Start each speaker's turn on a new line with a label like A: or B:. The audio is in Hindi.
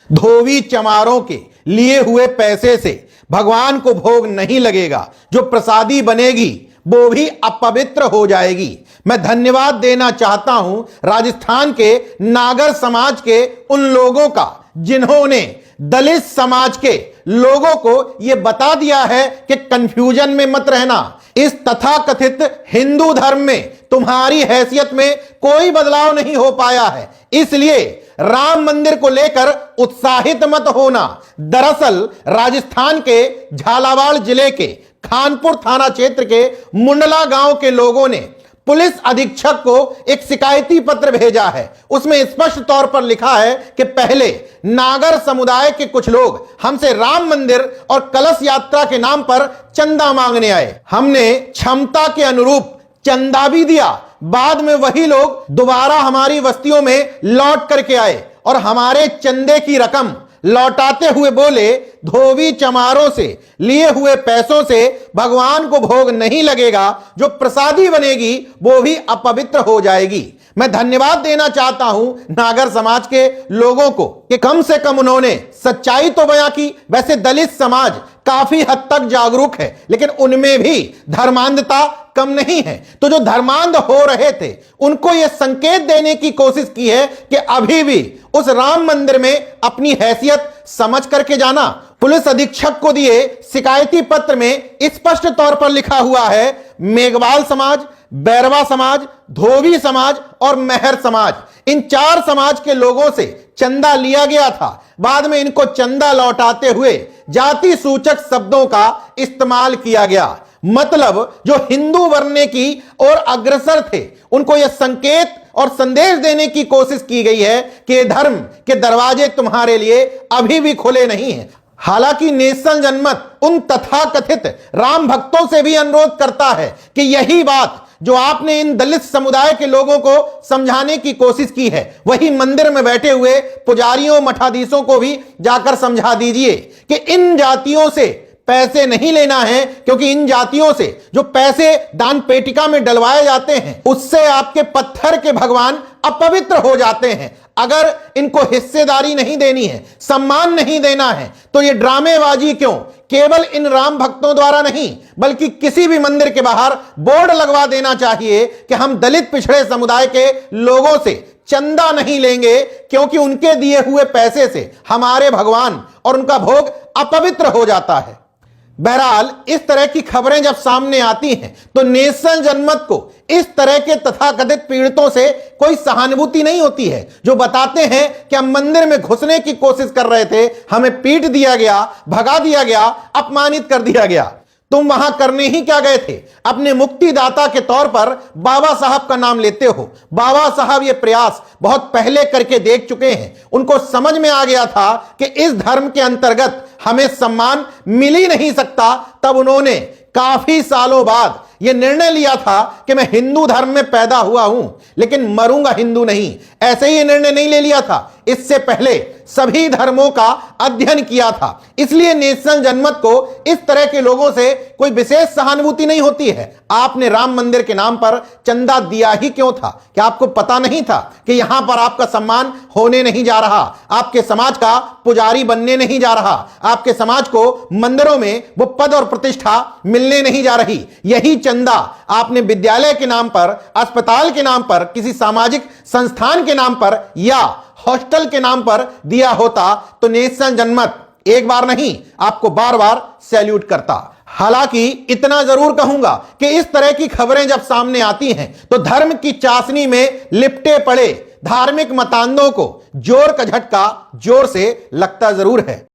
A: धोबी चमारों के लिए हुए पैसे से भगवान को भोग नहीं लगेगा, जो प्रसादी बनेगी वो भी अपवित्र हो जाएगी। मैं धन्यवाद देना चाहता हूं राजस्थान के नागर समाज के उन लोगों का जिन्होंने दलित समाज के लोगों को यह बता दिया है कि कंफ्यूजन में मत रहना। इस तथाकथित हिंदू धर्म में तुम्हारी हैसियत में कोई बदलाव नहीं हो पाया है, इसलिए राम मंदिर को लेकर उत्साहित मत होना। दरअसल राजस्थान के झालावाड़ जिले के खानपुर थाना क्षेत्र के मुंडला गांव के लोगों ने पुलिस अधीक्षक को एक शिकायती पत्र भेजा है। उसमें स्पष्ट तौर पर लिखा है कि पहले नागर समुदाय के कुछ लोग हमसे राम मंदिर और कलश यात्रा के नाम पर चंदा मांगने आए। हमने क्षमता के अनुरूप चंदा भी दिया। बाद में वही लोग दोबारा हमारी बस्तियों में लौट करके आए और हमारे चंदे की रकम लौटाते हुए बोले, धोबी चमारों से लिए हुए पैसों से भगवान को भोग नहीं लगेगा, जो प्रसादी बनेगी वो भी अपवित्र हो जाएगी। मैं धन्यवाद देना चाहता हूं नागर समाज के लोगों को कि कम से कम उन्होंने सच्चाई तो बयां की। वैसे दलित समाज काफी हद तक जागरूक है, लेकिन उनमें भी धर्मांधता कम नहीं है। तो जो धर्मांध हो रहे थे उनको यह संकेत देने की कोशिश की है कि अभी भी उस राम मंदिर में अपनी हैसियत समझ करके जाना। पुलिस अधीक्षक को दिए शिकायती पत्र में स्पष्ट तौर पर लिखा हुआ है, मेघवाल समाज, बैरवा समाज, धोबी समाज और मेहर समाज, इन 4 समाज के लोगों से चंदा लिया गया था। बाद में इनको चंदा लौटाते हुए जाति सूचक शब्दों का इस्तेमाल किया गया। मतलब जो हिंदू बनने की ओर अग्रसर थे उनको यह संकेत और संदेश देने की कोशिश की गई है कि धर्म के दरवाजे तुम्हारे लिए अभी भी खुले नहीं हैं। हालांकि नेशनल जनमत उन तथाकथित राम भक्तों से भी अनुरोध करता है कि यही बात जो आपने इन दलित समुदाय के लोगों को समझाने की कोशिश की है, वही मंदिर में बैठे हुए पुजारियों मठाधीशों को भी जाकर समझा दीजिए कि इन जातियों से पैसे नहीं लेना है, क्योंकि इन जातियों से जो पैसे दान पेटिका में डलवाए जाते हैं उससे आपके पत्थर के भगवान अपवित्र हो जाते हैं। अगर इनको हिस्सेदारी नहीं देनी है, सम्मान नहीं देना है, तो ये ड्रामेबाजी क्यों? केवल इन राम भक्तों द्वारा नहीं बल्कि किसी भी मंदिर के बाहर बोर्ड लगवा देना चाहिए कि हम दलित पिछड़े समुदाय के लोगों से चंदा नहीं लेंगे, क्योंकि उनके दिए हुए पैसे से हमारे भगवान और उनका भोग अपवित्र हो जाता है। बहरहाल इस तरह की खबरें जब सामने आती हैं तो नेशनल जनमत को इस तरह के तथाकथित पीड़ितों से कोई सहानुभूति नहीं होती है, जो बताते हैं कि हम मंदिर में घुसने की कोशिश कर रहे थे, हमें पीट दिया गया, भगा दिया गया, अपमानित कर दिया गया। तुम वहां करने ही क्या गए थे? अपने मुक्तिदाता के तौर पर बाबा साहब का नाम लेते हो। बाबा साहब ये प्रयास बहुत पहले करके देख चुके हैं। उनको समझ में आ गया था कि इस धर्म के अंतर्गत हमें सम्मान मिल ही नहीं सकता। तब उन्होंने काफी सालों बाद यह निर्णय लिया था कि मैं हिंदू धर्म में पैदा हुआ हूं लेकिन मरूंगा हिंदू नहीं। ऐसे ही निर्णय नहीं ले लिया था, इससे पहले सभी धर्मों का अध्ययन किया था। इसलिए नेशनल जनमत को इस तरह के लोगों से कोई विशेष सहानुभूति नहीं होती है। आपने राम मंदिर के नाम पर चंदा दिया ही क्यों था? क्या आपको पता नहीं था कि यहां पर आपका सम्मान होने नहीं जा रहा, आपके समाज का पुजारी बनने नहीं जा रहा, आपके समाज को मंदिरों में वो पद और प्रतिष्ठा मिलने नहीं जा रही? यही चंदा आपने विद्यालय के नाम पर, अस्पताल के नाम पर, किसी सामाजिक संस्थान के नाम पर या हॉस्टल के नाम पर दिया होता तो नेशनल जनमत एक बार नहीं आपको बार बार सैल्यूट करता। हालांकि इतना जरूर कहूंगा कि इस तरह की खबरें जब सामने आती हैं तो धर्म की चाशनी में लिपटे पड़े धार्मिक मतांधों को जोर का झटका जोर से लगता जरूर है।